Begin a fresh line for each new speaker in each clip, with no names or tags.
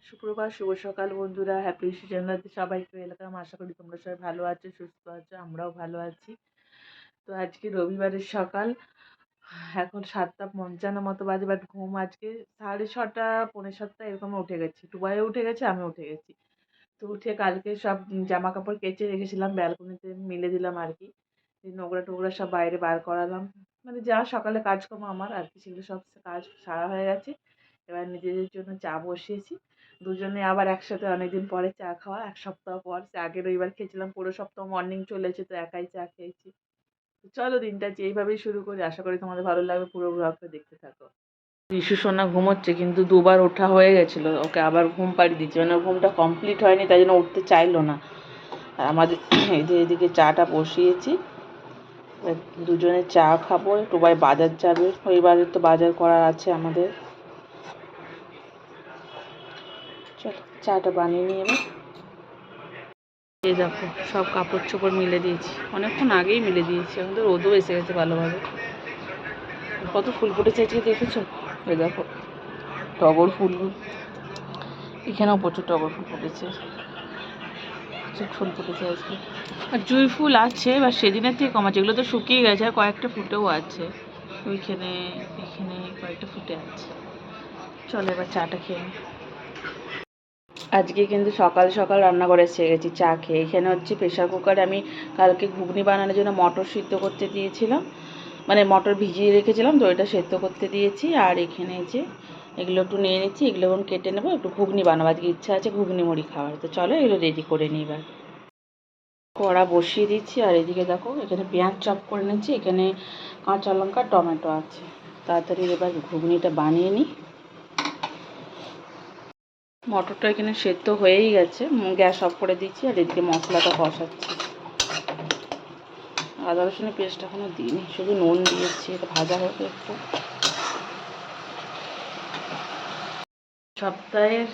সুপ্রভাত, শুভ সকাল বন্ধুরা। হ্যাপি জান্নাতে সবাইকে ওয়েলকাম। আশা করি তোমরা সবাই ভালো আছো, সুস্থ আছো, আমরাও ভালো আছি। তো আজকে রবিবারের সকাল, এখন 7টা 55 মতো বাজে, বাট ঘুম আজকে 6:30 পৌনে 7 এরকম উঠে গেছি। টুবাইও উঠে গেছে, আমি উঠে গেছি। তো উঠে কালকে সব জামা কাপড় কেচে রেখেছিলাম, ব্যালকনিতে মিলে দিলাম আর কি। এই নোংরা টোংরা সব বাইরে বার করালাম, মানে যা সকালে কাজকর্ম আমার আর কি, সেগুলো সব কাজ সারা হয়ে গেছে। এবার নিজেদের জন্য চা বসিয়েছি। দুজনে আবার একসাথে অনেকদিন পরে চা খাওয়া, 1 সপ্তাহ পর। আগের রবিবার খেয়েছিলাম, পুরো সপ্তাহ মর্নিং চলেছে, তো একাই চা খেয়েছি। তো চলো দিনটা এইভাবেই শুরু করি, আশা করি তোমাদের ভালো লাগবে, পুরো ব্লগটা দেখতে থাকো। ঋষু সোনা ঘুমোচ্ছে, কিন্তু দুবার ওঠা হয়ে গেছিলো, ওকে আবার ঘুম পাড়িয়ে দিচ্ছি, মানে ঘুমটা কমপ্লিট হয়নি, তাই জন্য উঠতে চাইলো না। আর আমাদের এদিকে চাটা বসিয়েছি, দুজনে চা খাবো। টুবাই বাজার যাবে, রবিবারে তো বাজার করার আছে আমাদের। চলো চাটা বানিয়ে নিয়ে এবার। এই দেখো সব কাপড় চোপড় মিলে দিয়েছি, অনেকক্ষণ আগেই মিলে দিয়েছি, আমাদের রোদও এসে গেছে ভালোভাবে। কত ফুল ফুটেছে আজকে দেখেছো? এই দেখো টগর ফুল, এখানেও প্রচুর টগর ফুল ফুটেছে, প্রচুর ফুল ফুটেছে আজকে। আর জুঁই ফুল আছে, এবার সেদিনের থেকে কম আছে, এগুলো তো শুকিয়ে গেছে, আর কয়েকটা ফুটেও আছে ওইখানে, এখানে কয়েকটা ফুটে আছে। চলো এবার চাটা খেয়ে নিই। আজকে কিন্তু সকাল সকাল রান্না করে এসে গেছি চা খেয়ে। এখানে হচ্ছে প্রেশার কুকারে আমি কালকে ঘুগনি বানানোর জন্য মটর সিদ্ধ করতে দিয়েছিলাম, মানে মটর ভিজিয়ে রেখেছিলাম, তো এটা সেদ্ধ করতে দিয়েছি। আর এখানে যে এগুলো একটু নিয়ে নিচ্ছি, এগুলো এখন কেটে নেবো, একটু ঘুগনি বানাবো, আজকে ইচ্ছা আছে ঘুগনি মুড়ি খাওয়ার। তো চলো এগুলো রেডি করে নিই। এবার কড়া বসিয়ে দিচ্ছি, আর এদিকে দেখো এখানে পেঁয়াজ চপ করে নিচ্ছি, এখানে কাঁচা লঙ্কা টমেটো আছে। তাড়াতাড়ি এবার ঘুগনিটা বানিয়ে নিই। মটরটা এখানে সেদ্ধ হয়েই গেছে, গ্যাস অফ করে দিচ্ছি, আর এদিকে মশলাটা কষাচ্ছি। আদা রসুনের পেস্ট এখনও দিইনি, শুধু নুন দিয়েছি, এটা ভাজা হবে একটু। সপ্তাহের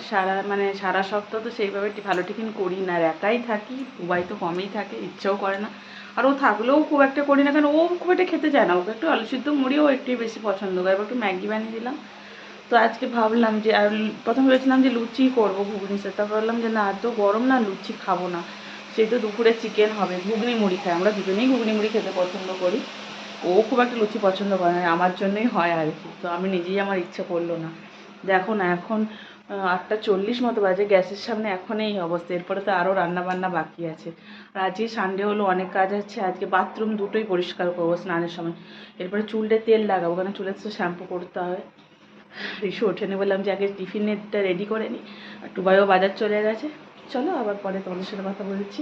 সারা সপ্তাহ তো সেইভাবে ভালো টিফিন করি না, আর একাই থাকি, বুবাই তো কমই থাকে, ইচ্ছেও করে না। আর ও থাকলেও খুব একটা করি না, কারণ ও খুব একটা খেতে চায় না, ওকে একটু আলু সিদ্ধ মুড়িও একটু বেশি পছন্দ করে। এবার একটু ম্যাগি বানিয়ে দিলাম। তো আজকে ভাবলাম যে, আর প্রথমে ভেবেছিলাম যে লুচি করবো ঘুগনি সাথে, তারপর ভাবলাম যে না এত গরম, না লুচি খাবো না, সেই তো দুপুরে চিকেন হবে, ঘুগনি মুড়ি খাই, আমরা দুজনেই ঘুগনি মুড়ি খেতে পছন্দ করি। ও খুব একটা লুচি পছন্দ করে না, আমার জন্যই হয় আর কি। তো আমি নিজেই, আমার ইচ্ছে করলো না। দেখো না এখন 8:40 মতো বাজে, গ্যাসের সামনে এখন এই অবস্থা, এরপরে তো আরও রান্নাবান্না বাকি আছে। আর আজকে সানডে হলো, অনেক কাজ আছে আজকে, বাথরুম দুটোই পরিষ্কার করবো স্নানের সময়, এরপরে চুলটা তেল লাগাবো, কারণ চুলে তো শ্যাম্পু করতে হয়। রিসু ওঠেনি, বললাম যে আগে টিফিনেরটা রেডি করে নিই, আর টুবাইও বাজার চলে গেছে। চলো আবার পরে তোমাদের সাথে কথা বলছি।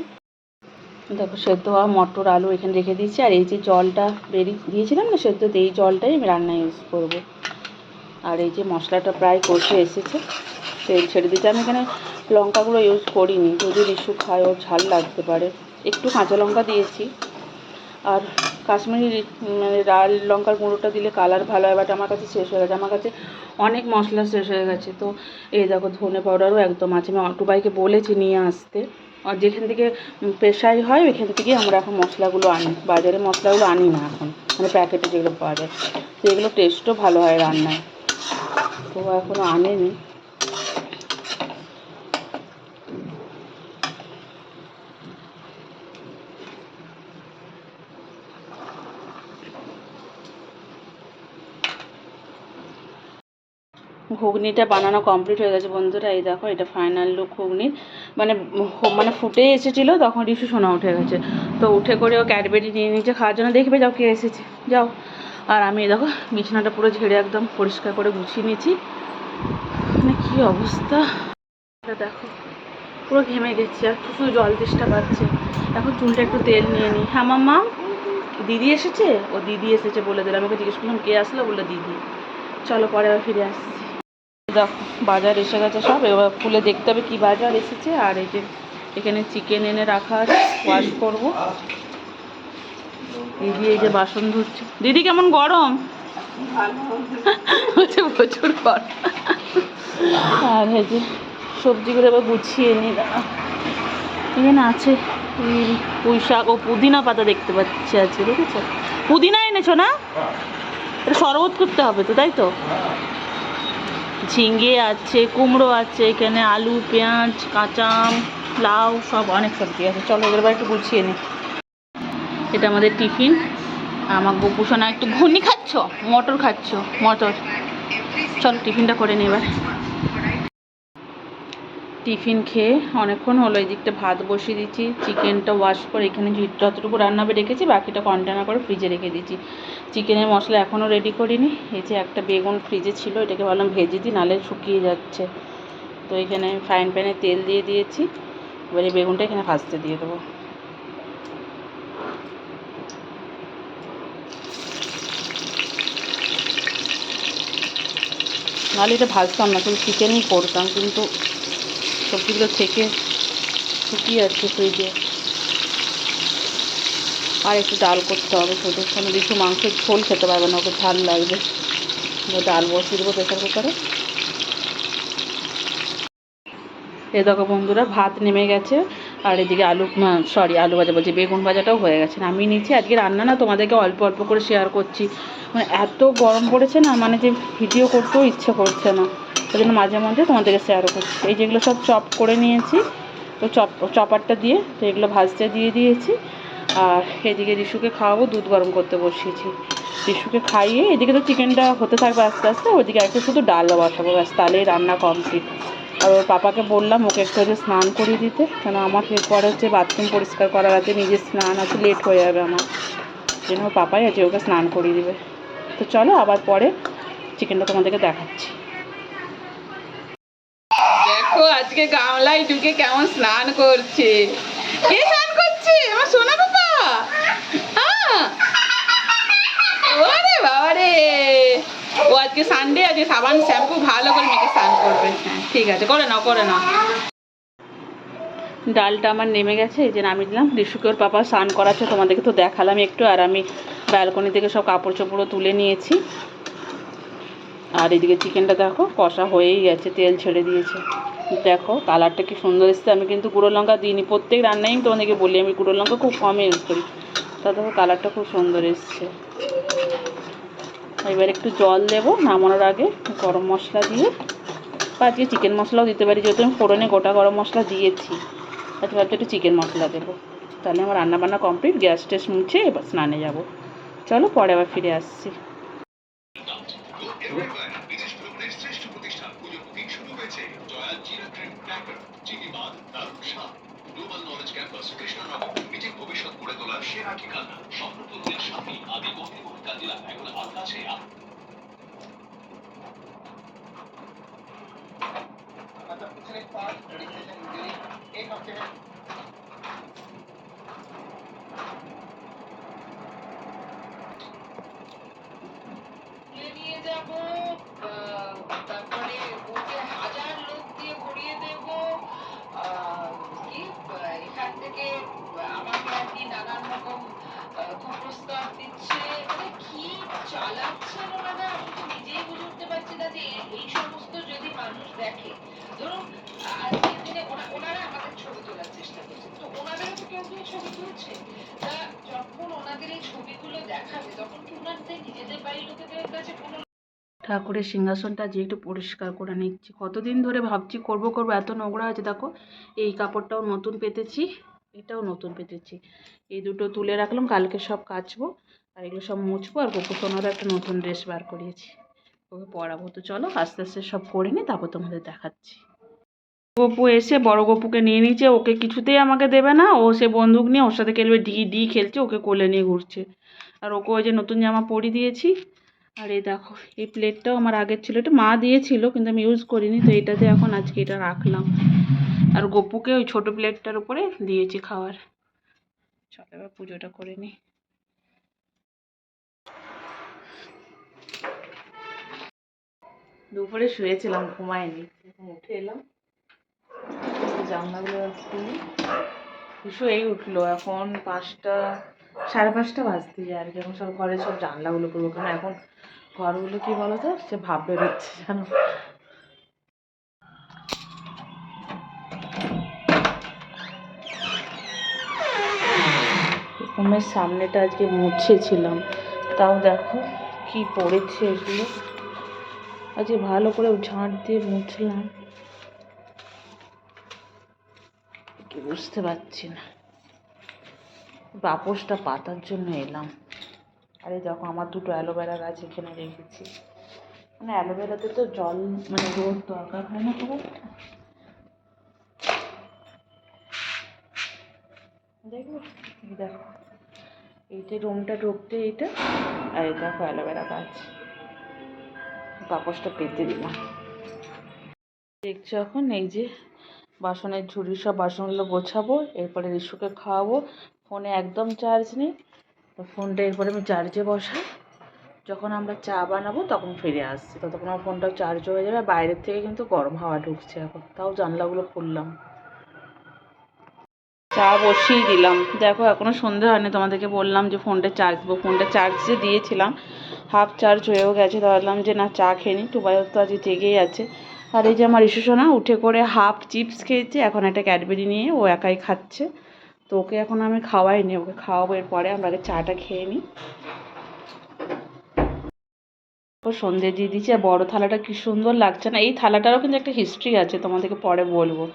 দেখো সেদ্ধ হওয়া মটর আলু এখানে রেখে দিয়েছি, আর এই যে জলটা বেরিয়ে দিয়েছিলাম না সেদ্ধতে, এই জলটাই আমি রান্নায় ইউজ করবো। আর এই যে মশলাটা প্রায় কষে এসেছে, তেল ছেড়ে দিতে। আমি এখানে লঙ্কাগুলো ইউজ করিনি, যদি রিসু খায় ওর ঝাল লাগতে পারে, একটু কাঁচা লঙ্কা দিয়েছি। আর কাশ্মীরি লাল লঙ্কার গুঁড়োটা দিলে কালার ভালো হয়, বাট আমার কাছে শেষ হয়ে গেছে, আমার কাছে অনেক মশলা শেষ হয়ে গেছে। তো এই দেখো ধনে পাউডারও একদম আছে, আমি অটুবাইকে বলেছি নিয়ে আসতে, আর যেখান থেকে পেশাই হয় ওইখান থেকে আমরা এখন মশলাগুলো আনি, বাজারে মশলাগুলো আনি না এখন, মানে প্যাকেটে যেগুলো পাওয়া যায়, তো এগুলো টেস্টও ভালো হয় রান্নায়, তো এখনও আনেনি। ঘুগনিটা বানানো কমপ্লিট হয়ে গেছে বন্ধুরা, এই দেখো এটা ফাইনাল লুক ঘুগনির। মানে মানে ফুটে এসেছিলো, তখন রিসু সোনা উঠে গেছে, তো উঠে করে ও ক্যাডবেরি নিয়ে নিচে খাওয়ার জন্য, দেখবে যাও কে এসেছে যাও। আর আমি দেখো বিছানাটা পুরো ঝেড়ে একদম পরিষ্কার করে গুছিয়ে নিয়েছি, মানে কী অবস্থা দেখো, পুরো ঘেমে গেছি, আর শুধু জল তেষ্টা পাচ্ছে। এখন চুলটা একটু তেল নিয়ে নিই। হ্যাঁ মাম্মা, দিদি এসেছে, ও দিদি এসেছে বলে দিলাম, আমাকে জিজ্ঞেস করলাম কে আসলো, বললো দিদি। চলো পরে আবার ফিরে আসছি। দেখো বাজার এসে গেছে সব, এবার খুলে দেখতে হবে কী বাজার এসেছে। আর এই যে এখানে চিকেন এনে রাখা আছে, ওয়াশ করবো। দিদি এই যে বাসন ধুচ্ছে। দিদি কেমন গরম? হচ্ছে প্রচুর গরম। আর এই যে সবজিগুলো এবার গুছিয়ে নিই, দাঁড়া এখানে আছে পুঁই শাক ও পুদিনা পাতা দেখতে পাচ্ছি আজকে, দেখেছো? পুদিনা এনেছো না? এটা শরবত করতে হবে তো, তাই তো? ঝিঙে আছে, কুমড়ো আছে, এখানে আলু, পেঁয়াজ, কাঁচা আম, লাউ, সব অনেক সবজি আছে। চলো এবার একটু গুছিয়ে নিই। এটা আমাদের টিফিন। আমার গোপুসোনা একটু ঘুগনি খাচ্ছ, মটর খাচ্ছ, মটর। চলো টিফিনটা করে নিই এবার। টিফিন খেয়ে অনেকক্ষণ হলো, এই দিকটা ভাত বসিয়ে দিচ্ছি, চিকেনটা ওয়াশ করে এখানে যতটুকু রান্না হবে রেখেছি, বাকিটা কন্টেনার করে ফ্রিজে রেখে দিচ্ছি। চিকেনের মশলা এখনও রেডি করিনি। এই যে একটা বেগুন ফ্রিজে ছিল, এটাকে ভাবলাম ভেজে দিই, নাহলে শুকিয়ে যাচ্ছে। তো এখানে ফ্রাইং প্যানে তেল দিয়ে দিয়েছি, এবার এই বেগুনটা এখানে ভাজতে দিয়ে দেবো। নাহলে এটা ভাজতাম না, শুধু চিকেনই করতাম, কিন্তু সবজিগুলো থেকে শুকিয়ে যাচ্ছে ফ্রিজে। আর একটু ডাল করতে হবে, ছোটো কোনো কিছু মাংসের ঝোল খেতে পারবে না, ওকে ঝাল লাগবে। ডাল বসিয়ে দেবো প্রেসার কুকারে। এ দেখো বন্ধুরা, ভাত নেমে গেছে, আর এদিকে আলু ভাজা বলছি, বেগুন ভাজাটাও হয়ে গেছে। আমি নিচে আজকে রান্না না তোমাদেরকে অল্প অল্প করে শেয়ার করছি, মানে এত গরম পড়েছে না, মানে যে ভিডিও করতেও ইচ্ছে করছে না, ওই জন্য মাঝে মধ্যে তোমাদেরকে শেয়ারও করছি। এই যেগুলো সব চপ করে নিয়েছি, তো চপারটা দিয়ে তো এগুলো ভাজতে দিয়ে দিয়েছি। আর এদিকে রিশুকে খাওয়াবো, দুধ গরম করতে বসিয়েছি। রিশুকে খাইয়ে এদিকে তো চিকেনটা হতে থাকবে আস্তে আস্তে, ওইদিকে একটু শুধু ডাল বসাবো, ব্যাস তাহলেই রান্না কমপ্লিট। আর ওর পাপাকে বললাম ওকে একটু স্নান করিয়ে দিতে, কেন আমার এরপরে হচ্ছে বাথরুম পরিষ্কার করার আছে, নিজের স্নান আছে, লেট হয়ে যাবে আমার জন্য। ওর পাপাই আছে ওকে স্নান করিয়ে দিবে। তো চলো আবার পরে চিকেনটা তোমাদেরকে দেখাচ্ছি। দেখো আজকে গামলায় ঢুকে কেমন স্নান করছে। কে স্নান করছে? আমার সোনা পাপা। ওরে বাবা রে, ও আজকে সানডে, আজকে সাবান শ্যাম্পু ভালো করে মেখে স্নান করবে। হ্যাঁ ঠিক আছে, করে নাও করে নাও। ডালটা আমার নেমে গেছে, এই যে নামিয়ে দিলাম। রিশুকে ওর পাপা স্নান করাচ্ছে, তোমাদেরকে তো দেখালাম একটু। আর আমি ব্যালকনি থেকে সব কাপড় চোপড়ও তুলে নিয়েছি। আর এদিকে চিকেনটা দেখো কষা হয়েই গেছে, তেল ছেড়ে দিয়েছে। দেখো কালারটা কি সুন্দর এসছে। আমি কিন্তু গুঁড়ো লঙ্কা দিইনি, প্রত্যেক রান্নায় আমি তোমাদেরকে বলি আমি গুঁড়ো লঙ্কা খুব কম ইউজ করি। তা দেখো কালারটা খুব সুন্দর এসছে। এবার একটু জল দেবো নামানোর আগে, গরম মশলা দিয়ে, বা আজকে চিকেন মশলাও দিতে পারি, যেহেতু আমি ফোড়নে গোটা গরম মশলা দিয়েছি। আজকে ভাবছি একটু চিকেন মশলা দেবো, তাহলে আমার রান্নাবান্না কমপ্লিট। গ্যাস টেস মুছে এবার স্নানে যাব। চলো পরে আবার ফিরে আসছি। তারপরে ওকে হাজার লোক দিয়ে ভরিয়ে দেব। কি এখান থেকে আমাকে আর কি নানান রকম কুপ্রস্তাব দিচ্ছে, মানে কি চালাচ্ছেন ওনারা, আমি তো নিজেই বুঝে উঠতে পারছি না যে এই সমস্ত যদি মানুষ দেখে। ধরুন আজকের দিনে ওনারা আমাদের ছবি তোলার চেষ্টা করছে, তো ওনাদেরও তো কেউ কেউ ছবি তুলছে। তা যখন ওনাদের এই ছবিগুলো দেখাবে, তখন কি ওনাদের নিজেদের বাড়ির লোকেদের কাছে কোনো। ঠাকুরের সিংহাসনটা যে একটু পরিষ্কার করে নিচ্ছি, কতদিন ধরে ভাবছি করব করব, এত নোংরা আছে। দেখো এই কাপড়টাও নতুন পেতেছি, এটাও নতুন পেতেছি, এই দুটো তুলে রাখলাম, কালকে সব কাচবো। আর এগুলো সব মুছবো। আর গোপু সোনারও একটা নতুন ড্রেস বার করিয়েছি, ওকে পরাবো। তো চলো আস্তে আস্তে সব করে নিই, তারপর তোমাদের দেখাচ্ছি। গপু এসে বড় গপুকে নিয়ে নিচ্ছে, ওকে কিছুতেই আমাকে দেবে না। ও সে বন্দুক নিয়ে ওর সাথে খেলবে, ডি খেলছে, ওকে কোলে নিয়ে ঘুরছে। আর ওকে ওই যে নতুন জামা পরিয়ে দিয়েছি। আর এই দেখো এই প্লেটটাও আমার আগের ছিল, এটা মা দিয়েছিল কিন্তু আমি ইউজ করিনি, তো এটাতে এখন আজকে এটা রাখলাম। আর গপুকে ওই ছোটো প্লেটটার উপরে দিয়েছি খাওয়ার। চলো এবার পুজোটা করে নিই। দুপুরে শুয়েছিলাম, ঘুমাইনি, উঠে এলাম, জানলাগুলো খুলি। কিছু এই উঠলো, এখন 5টা 5:30 বাজতে যায় আর কি। এখন সব ঘরে সব জানলাগুলো করবো, কারণ এখন ঘরগুলো কি বলো তো, সে ভাব বেরোচ্ছে জানো। রুমের সামনেটা আজকে মুছেছিলাম, তাও দেখো কি পড়েছে এগুলো। আজকে ভালো করে ঝাঁট দিয়ে মুছলাম, কি বুঝতে পারছি না। পাপোশটা পাতার জন্য এলাম। আরে দেখো আমার দুটো অ্যালোভেরা গাছ এখানে রেখেছি। মানে অ্যালোভেরাতে তো জল মানে রোদ দরকার হয় না খুব একটা। দেখো দেখো এইটা রুমটা ঢুকতে এইটা, আর এই দেখো অ্যালোভেরা গাছ। পাপোশটা পেতে দিলাম। দেখছো এখন এই যে বাসনের ঝুড়ি, সব বাসনগুলো গোছাবো, এরপরে রিশুকে খাওয়াবো। ফোনে একদম চার্জ নেই, তো ফোনটা এরপরে আমি চার্জে বসাই। যখন আমরা চা বানাবো তখন ফিরে আসছি, ততক্ষণ আমার ফোনটাও চার্জ হয়ে যাবে। বাইরের থেকে কিন্তু গরম হাওয়া ঢুকছে এখন, তাও জানলাগুলো খুললাম। চা বসিয়ে দিলাম। দেখো এখনও সন্ধে হয়নি, তোমাদেরকে বললাম যে ফোনটা চার্জ দেবো। ফোনটা চার্জে দিয়েছিলাম, হাফ চার্জ হয়েও গেছে। ভাবলাম যে না চা খেয়ে নিই, টুবাইও তো আজকে জেগেই আছে। আর এই যে আমার ইস্যুসোনা উঠে করে হাফ চিপস খেয়েছে, এখন একটা ক্যাডবেরি নিয়ে ও একাই খাচ্ছে। তো ওকে এখন আমি খাওয়াইনি, ওকে খাওয়াবো এরপরে। আমরা আগে চাটা খেয়ে নিই। ও সন্ধে দিয়ে দিচ্ছে। আর বড়ো থালাটা কি সুন্দর লাগছে না? এই থালাটারও কিন্তু একটা হিস্ট্রি আছে, তোমাদেরকে পরে বলবো।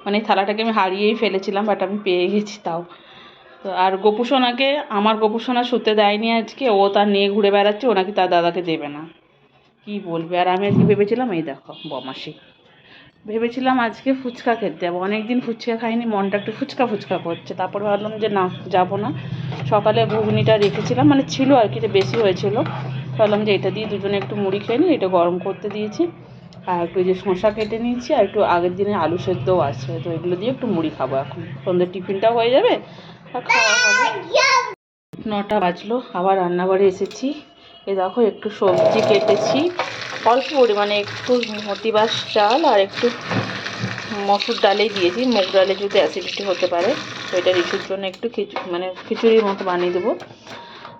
মানে এই থালাটাকে আমি হারিয়েই ফেলেছিলাম, বাট আমি পেয়ে গেছি তাও। তো আর গোপুসোনাকে, আমার গোপুসোনা শুতে দেয়নি আজকে, ও তার নিয়ে ঘুরে বেড়াচ্ছে, ও নাকি তার দাদাকে দেবে না। কি বলবে। আর আমি আজকে ভেবেছিলাম, এই দেখো বমাসি, ভেবেছিলাম আজকে ফুচকা খেতে যাবো। অনেক দিন ফুচকা খাইনি, মনটা একটু ফুচকা ফুচকা করছে। তারপর ভাবলাম যে না, যাবো না। সকালে ঘুগনিটা রেখেছিলাম, মানে ছিল আর কি, বেশি হয়েছিল। ভাবলাম যে এটা দিয়ে দুজনে একটু মুড়ি খেয়ে নিই, এটা গরম করতে দিয়েছি। আর একটু যে শসা কেটে নিয়েছি, আর একটু আগের দিনে আলু সেদ্ধও আছে, তো এগুলো দিয়ে একটু মুড়ি খাবো এখন। সন্ধ্যের টিফিনটাও হয়ে যাবে আর খাওয়া হবে। 9টা বাজলো, আবার রান্নাঘরে এসেছি। এ দেখো একটু সবজি কেটেছি, অল্প পরিমাণে, একটু মতিবাস চাল আর একটু মসুর ডালেই দিয়েছি। মুগ ডালে যদি অ্যাসিডিটি হতে পারে, তো এটা রিসুর জন্য একটু মানে খিচুড়ির মতো বানিয়ে দেবো।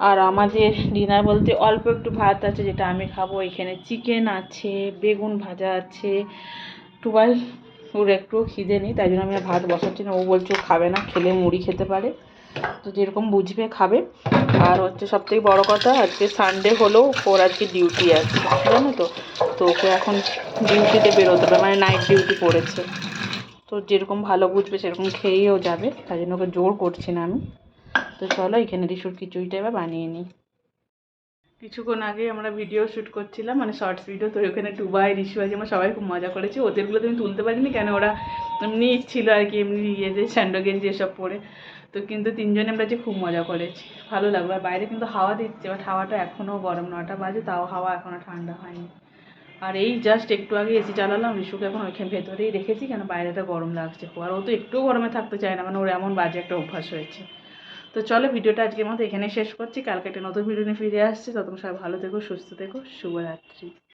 আর আমাদের ডিনার বলতে অল্প একটু ভাত আছে, যেটা আমি খাবো। এখানে চিকেন আছে, বেগুন ভাজা আছে। টুবাই ওর একটু খিদে নেই, তাই জন্য আমি ভাত বসাচ্ছি না। ও বলছে ও খাবে না, খেলে মুড়ি খেতে পারে, তো যেরকম বুঝবে খাবে। আর হচ্ছে সবথেকে বড় কথা, আজকে সানডে হলেও ওর আজকে ডিউটি আছে, জানো তো। তো ওকে এখন ডিউটিতে বেরোতে হবে, মানে নাইট ডিউটি পড়েছে। তো যেরকম ভালো বুঝবে সেরকম খেয়েও যাবে, তাই জন্য ওকে জোর করছি না আমি। তো চলো এখানে রিসুর খিচুড়িটা এবার বানিয়ে নিই। কিছুক্ষণ আগে আমরা ভিডিও শ্যুট করছিলাম, মানে শর্টস ভিডিও। তো ওখানে টুবাই, রিশু আছে, আমরা সবাই খুব মজা করেছি। ওদেরগুলো তো আমি তুলতে পারিনি, কেন ওরা এমনি ছিল আর কি, এমনি যে স্যান্ডো গেঞ্জি এসব পরে। তো কিন্তু তিনজনে আমরা যে খুব মজা করেছি, ভালো লাগলো। আর বাইরে কিন্তু হাওয়া দিচ্ছে, বাট হাওয়াটা এখনও গরম। 9টা বাজে, তাও হাওয়া এখনও ঠান্ডা হয়নি। আর এই জাস্ট একটু আগে এসি চালালাম, রিশুকে এখন ওইখানে ভেতরেই রেখেছি, কেন বাইরেটা গরম লাগছে। আর ও তো একটুও গরমে থাকতে চায় না, মানে ওর এমন বাজে একটা অভ্যাস হয়েছে। তো চলো ভিডিওটা আজকের মতো এখানে শেষ করছি, কালকে একটা নতুন ভিডিও নিয়ে ফিরে আসছি। ততক্ষণ সবাই ভালো থেকো, সুস্থ থেকো, শুভরাত্রি।